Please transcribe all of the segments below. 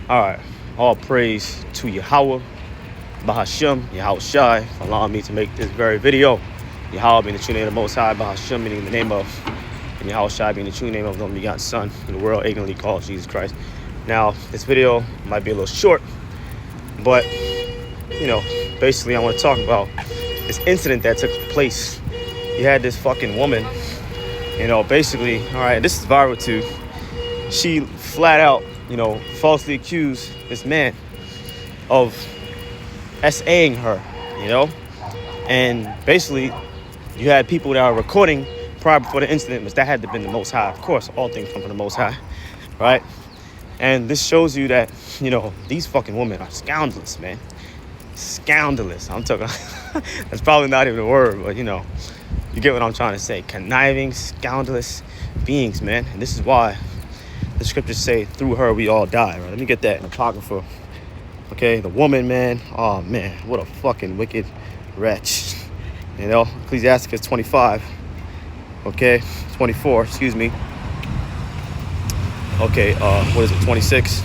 All right. All praise to Yahweh, Bahashem, Yahweh Shai, for allowing me to make this very video. Yahweh being the true name of the Most High, Bahashem meaning the name of, and Yahweh Shai being the true name of the only begotten Son in the world, ignorantly called Jesus Christ. Now, this video might be a little short, but, basically I want to talk about this incident that took place. You had this fucking woman, basically, all right, this is viral too. She flat out, falsely accused this man of SAing her, and basically you had people that are recording prior before the incident, which that had to have been the Most High. Of course, all things come from the Most High, right? And this shows you that, these fucking women are scoundrels, man. Scoundrels. I'm talking, that's probably not even a word, but, you get what I'm trying to say. Conniving, scoundrelous beings, man. And this is why the scriptures say, through her we all die, right? Let me get that in Apocrypha. Okay, the woman, man. Oh, man, what a fucking wicked wretch. Ecclesiasticus 25. Okay, 24, excuse me. Okay, what is it, 26?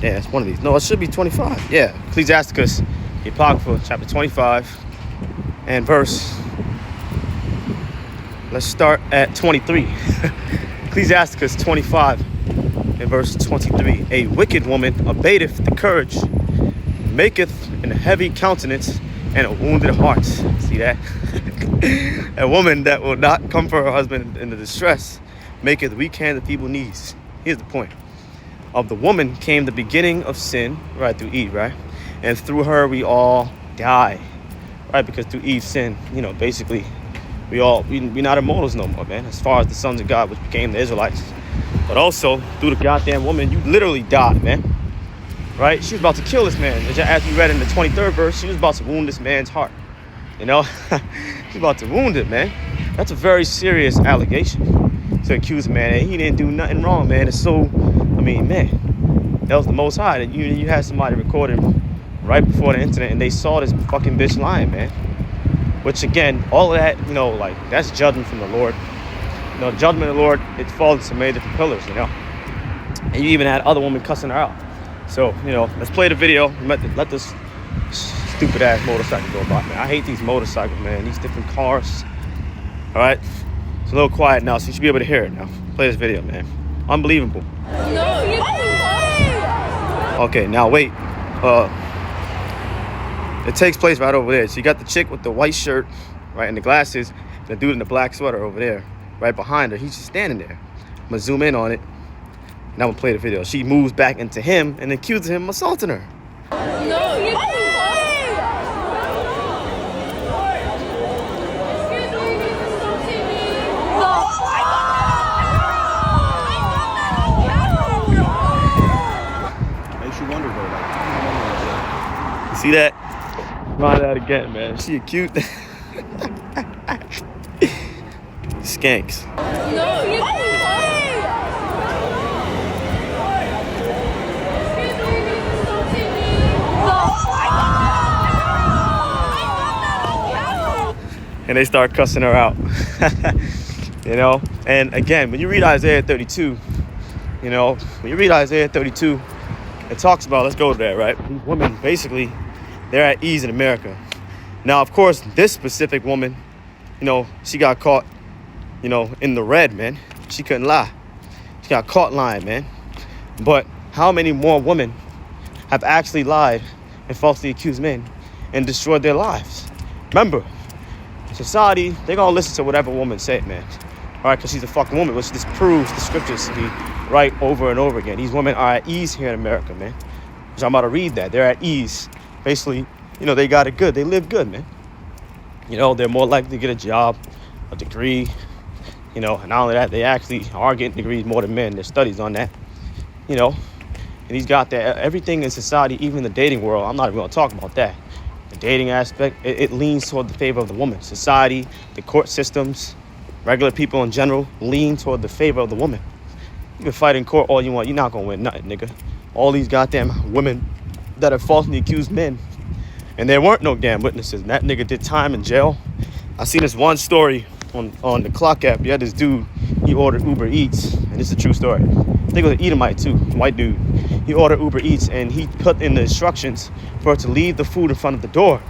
Yeah, it's one of these. No, it should be 25. Yeah, Ecclesiasticus, the Apocrypha, chapter 25, and verse, let's start at 23. Ecclesiasticus 25, and verse 23. A wicked woman abateth the courage, maketh an heavy countenance, and a wounded heart. See that? A woman that will not comfort her husband in the distress, maketh weak hands and feeble knees. Here's the point. Of the woman came the beginning of sin, right, through Eve, right? And through her we all die, right? Because through Eve's sin, basically, we're not immortals no more, man, as far as the sons of God, which became the Israelites. But also, through the goddamn woman, you literally died, man, right? She was about to kill this man. As we read in the 23rd verse, she was about to wound this man's heart, She's about to wound it, man. That's a very serious allegation to accuse a man, and he didn't do nothing wrong, man. It's so, man, that was the Most High. That you had somebody recording right before the incident, and they saw this fucking bitch lying, man. Which again, all of that, that's judgment from the Lord. The judgment of the Lord, it falls into many different pillars, And you even had other women cussing her out. So, let's play the video. Let this stupid ass motorcycle go by, man. I hate these motorcycles, man. These different cars. All right. It's a little quiet now, so you should be able to hear it now. Play this video, man. Unbelievable. Okay, now wait. It takes place right over there. So you got the chick with the white shirt, right, and the glasses, and the dude in the black sweater over there, right behind her. He's just standing there. I'm gonna zoom in on it, and I'm gonna play the video. She moves back into him and accuses him of assaulting her. See that? Try that again, man. She a cute skanks. And they start cussing her out. And again, when you read Isaiah 32, it talks about, let's go to that, right? These women, basically, they're at ease in America. Now, of course, this specific woman, she got caught, in the red, man. She couldn't lie. She got caught lying, man. But how many more women have actually lied and falsely accused men and destroyed their lives? Remember, society, they're going to listen to whatever woman say, man. All right, because she's a fucking woman, which disproves the scriptures to be right over and over again. These women are at ease here in America, man. Which I'm about to read that. They're at ease. Basically, they got it good. They live good, man. They're more likely to get a job, a degree, and not only that, they actually are getting degrees more than men. There's studies on that, and he's got that. Everything in society, even the dating world, I'm not even going to talk about that. The dating aspect, it leans toward the favor of the woman. Society, the court systems, regular people in general lean toward the favor of the woman. You can fight in court all you want. You're not going to win nothing, nigga. All these goddamn women that have falsely accused men, and there weren't no damn witnesses. And that nigga did time in jail. I seen this one story on the Clock app. You had this dude, he ordered Uber Eats, and this is a true story. I think it was an Edomite too, white dude. He ordered Uber Eats and he put in the instructions for her to leave the food in front of the door,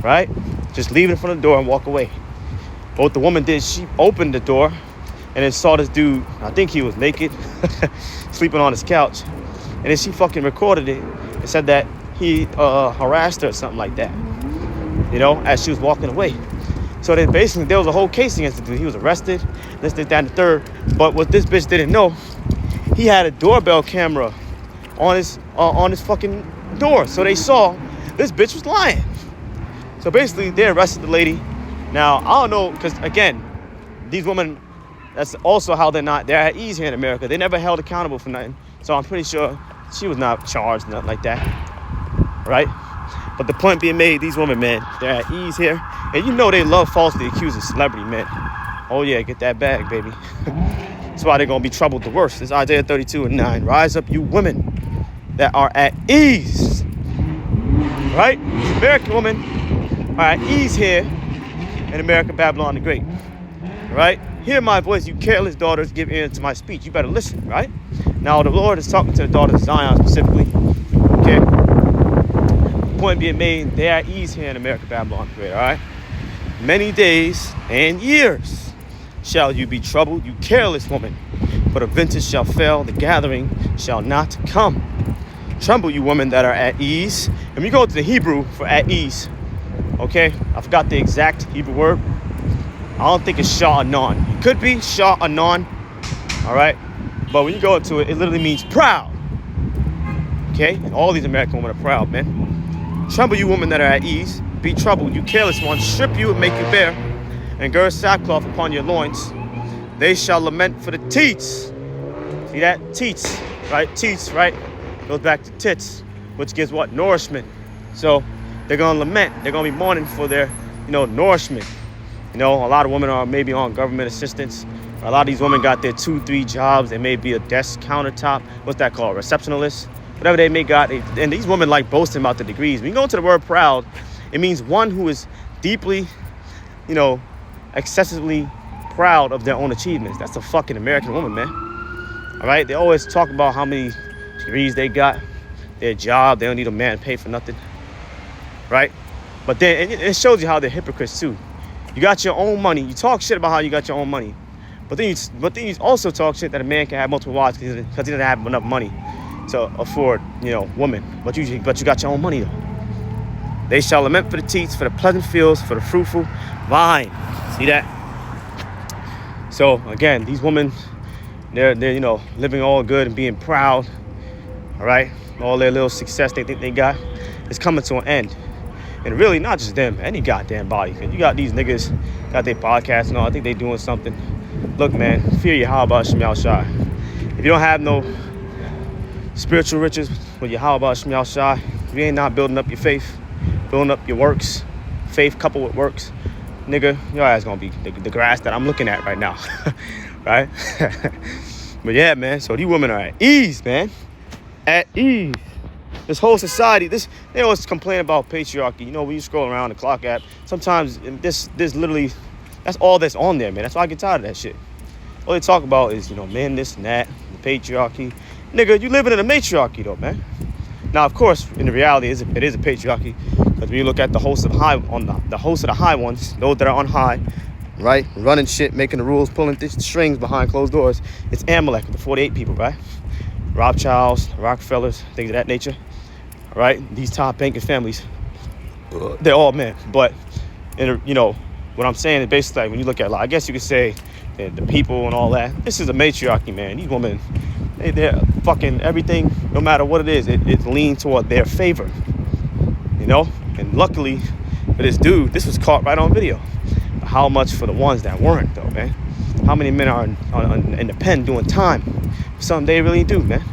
right? Just leave it in front of the door and walk away. But what the woman did, she opened the door and then saw this dude, I think he was naked, sleeping on his couch. And then she fucking recorded it and said that he harassed her or something like that, as she was walking away. So then basically there was a whole case against the dude. He was arrested, this, that, and the third. But what this bitch didn't know, he had a doorbell camera on his fucking door. So they saw this bitch was lying. So basically they arrested the lady. Now, I don't know, because again, these women, that's also how they're at ease here in America. They never held accountable for nothing. So I'm pretty sure she was not charged, nothing like that, right? But the point being made, these women, man, they're at ease here. And they love falsely accusing celebrity men. Oh yeah, get that bag, baby. That's why they're going to be troubled the worst. It's Isaiah 32:9. Rise up, you women that are at ease. Right? American women are at ease here in America, Babylon the Great. Right? Hear my voice, you careless daughters, give ear to my speech. You better listen, right? Now, the Lord is talking to the daughters of Zion specifically. Okay? Point being made, they are at ease here in America, Babylon the Great, all right? Many days and years shall you be troubled, you careless woman. For the vintage shall fail, the gathering shall not come. Tremble, you women that are at ease. And when you go to the Hebrew for at ease, okay? I forgot the exact Hebrew word. I don't think it's sha'anan. It could be sha'anan, all right? But when you go into it, it literally means proud. Okay? And all these American women are proud, man. Tremble, you women that are at ease. Be troubled, you careless ones. Strip you and make you bare. And gird sackcloth upon your loins. They shall lament for the teats. See that? Teats, right? Teats, right? Goes back to tits, which gives what? Nourishment. So they're going to lament. They're going to be mourning for their, nourishment. A lot of women are maybe on government assistance. A lot of these women got their 2-3 jobs. They may be a desk countertop. What's that called? Receptionist. Whatever they may got. And these women like boasting about the degrees. When you go into the word proud, it means one who is deeply, excessively proud of their own achievements. That's a fucking American woman, man. All right? They always talk about how many degrees they got, their job. They don't need a man to pay for nothing. Right? But then it shows you how they're hypocrites too. You got your own money. You talk shit about how you got your own money. But then you also talk shit that a man can have multiple wives because he doesn't have enough money to afford, women. But you got your own money though. They shall lament for the teats, for the pleasant fields, for the fruitful vine. See that? So again, these women, they're living all good and being proud. All right, all their little success they think they got is coming to an end. And really, not just them, any goddamn body. Cause you got these niggas got their podcasts and all. I think they doing something. Look, man, fear Yahweh Shem Shai. If you don't have no spiritual riches with Yahweh Shem Shai, if you ain't not building up your faith, building up your works, faith coupled with works, nigga, your ass gonna be the grass that I'm looking at right now, right? But yeah, man, so these women are at ease, man, at ease. This whole society, they always complain about patriarchy. When you scroll around the clock app, sometimes this literally, that's all that's on there, man. That's why I get tired of that shit. All they talk about is, men, this and that, the patriarchy. Nigga, you living in a matriarchy though, man. Now, of course, in the reality, it is a patriarchy. Because when you look at the host of the high ones, those that are on high, right, running shit, making the rules, pulling strings behind closed doors, it's Amalek, the 48 people, right? Rothschilds, Rockefellers, things of that nature. All right, these top banking families, they're all men. But, what I'm saying is basically like when you look at, I guess you could say the people and all that. This is a matriarchy, man. These women, they're fucking everything, no matter what it is, it leans toward their favor. And luckily for this dude, this was caught right on video. But how much for the ones that weren't, though, man? How many men are in the pen doing time for something they really do, man?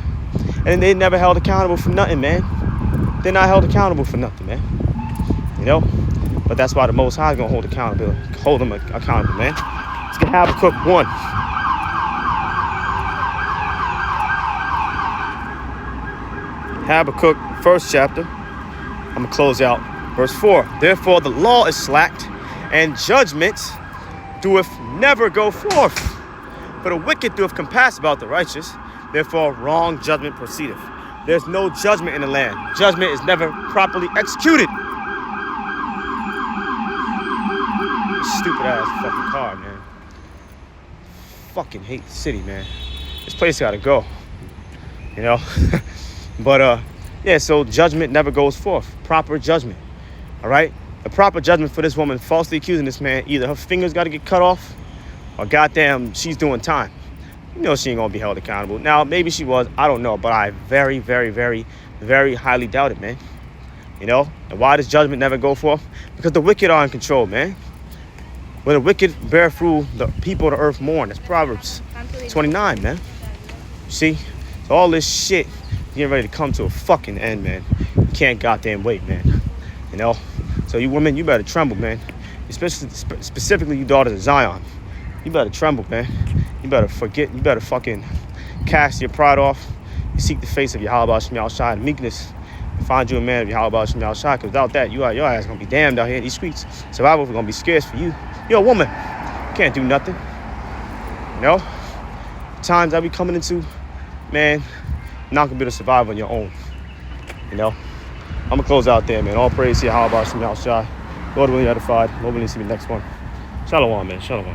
And they never held accountable for nothing, man. They're not held accountable for nothing, man. But that's why the Most High is gonna hold them accountable, man. Let's get Habakkuk 1. Habakkuk, first chapter. I'm gonna close out verse 4. Therefore the law is slacked, and judgment doeth never go forth. For the wicked doeth compass about the righteous, Therefore, wrong judgment proceedeth. There's no judgment in the land. Judgment is never properly executed. Stupid ass fucking car, man. Fucking hate the city, man. This place gotta go. You know? But, yeah, so judgment never goes forth. Proper judgment. All right? The proper judgment for this woman falsely accusing this man, either her fingers gotta get cut off or goddamn, she's doing time. You know she ain't gonna be held accountable. Now, maybe she was. I don't know. But I very, very, very, very highly doubt it, man. You know? And why does judgment never go forth? Because the wicked are in control, man. When the wicked bear through, the people of the earth mourn. That's Proverbs 29, man. See? So all this shit getting ready to come to a fucking end, man. You can't goddamn wait, man. You know? So you women, you better tremble, man. Especially, specifically you daughters of Zion. You better tremble, man. You better forget. You better fucking cast your pride off. You seek the face of Yahweh Shem Yahushai in meekness. Find you a man of Yahweh Shem Yahushai. Because without that, your ass gonna be damned out here in these streets. Survival is gonna be scarce for you. You're a woman. You can't do nothing. You know? Times I be coming into, man, not gonna be able to survive on your own. You know? I'm gonna close out there, man. All praise to Yahweh Shem Yahushai. Lord willing, edified. Lord willing, see me next one. Shalom, man. Shalom.